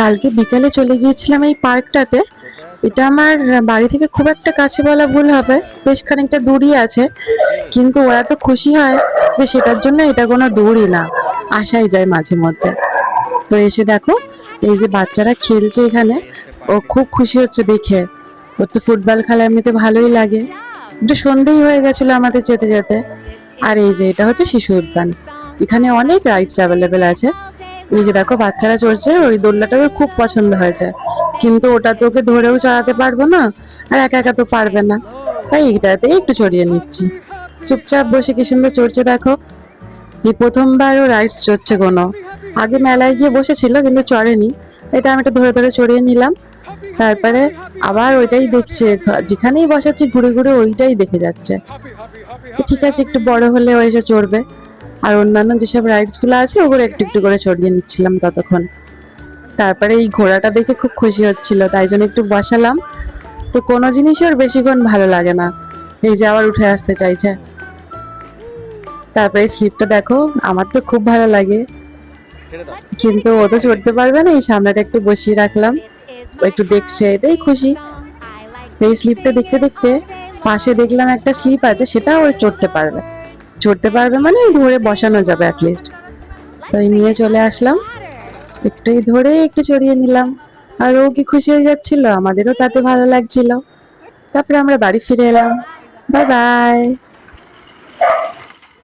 কালকে বিকালে চলে গিয়েছিলাম এই পার্কটাতে। এটা আমার বাড়ি থেকে খুব একটা কাছে বলা ভুল হবে, বেশ খানিকটা দূরই আছে। কিন্তু ওরা তো খুশি হয় যে সেটার জন্য এটা কোনো দূরই না, আসাই যায় মাঝে মধ্যে। তো এসে দেখো, এই যে বাচ্চারা খেলছে এখানে, ও খুব খুশি হচ্ছে দেখে। ওর তো ফুটবল খেলা এমনিতে ভালোই লাগে। একটু সন্ধেই হয়ে গেছিল আমাদের যেতে যেতে। আর এই যে এটা হচ্ছে শিশু উদ্যান, এখানে অনেক রাইডস অ্যাভেলেবেল আছে। এই যে দেখো বাচ্চারা চড়ছে, ওই দোলনাটা ওর খুব পছন্দ হয়েছে, কিন্তু ওটা তো ওকে ধরেও চড়াতে পারবো না, আর একা একা তো পারবে না, তাই এটাতে একটু চড়িয়ে নিচ্ছি। চুপচাপ বসে কি সুন্দর চড়ছে দেখো। এই প্রথমবার ও রাইডস চড়ছে কোনো, আগে মেলায় গিয়ে বসেছিল কিন্তু চড়েনি। এটা আমি একটু ধরে ধরে চড়িয়ে নিলাম। তারপরে আবার ওইটাই দেখছে, যেখানেই বসাচ্ছি ঘুরে ঘুরে ওইটাই দেখে যাচ্ছে। তো ঠিক আছে, একটু বড় হলে ও এসে চড়বে। আর অন্যান্য যেসব রাইডস গুলো আছে ওগুলো একটু একটু করে চড়িয়ে নিচ্ছিলাম ততক্ষণ। তারপরে এই ঘোড়াটা দেখে খুব খুশি হচ্ছিল, তাই জন্য একটু বসালাম। তো কোনো জিনিসই ওর বেশিক্ষণ ভালো লাগে না, এই যে আবার উঠে আসতে চাইছে। তারপরে এই স্লিপটা দেখো, আমার তো খুব ভালো লাগে, কিন্তু ও তো চড়তে পারবে না, এই সামনেটা একটু বসিয়ে রাখলাম। ও একটু দেখছে, এটাই খুশি। এই স্লিপটা দেখতে দেখতে পাশে দেখলাম একটা স্লিপ আছে, সেটা ও চড়তে পারবে। চড়তে পারবে মানে ধরে বসানো যাবে অ্যাটলিস্ট। তো এই নিয়ে চলে আসলাম, একটুই ধরে একটু চড়িয়ে নিলাম। আর ও কি খুশি হয়ে যাচ্ছিল, আমাদেরও তাতে ভালো লাগছিল। তারপরে আমরা বাড়ি ফিরে এলাম। Bye bye.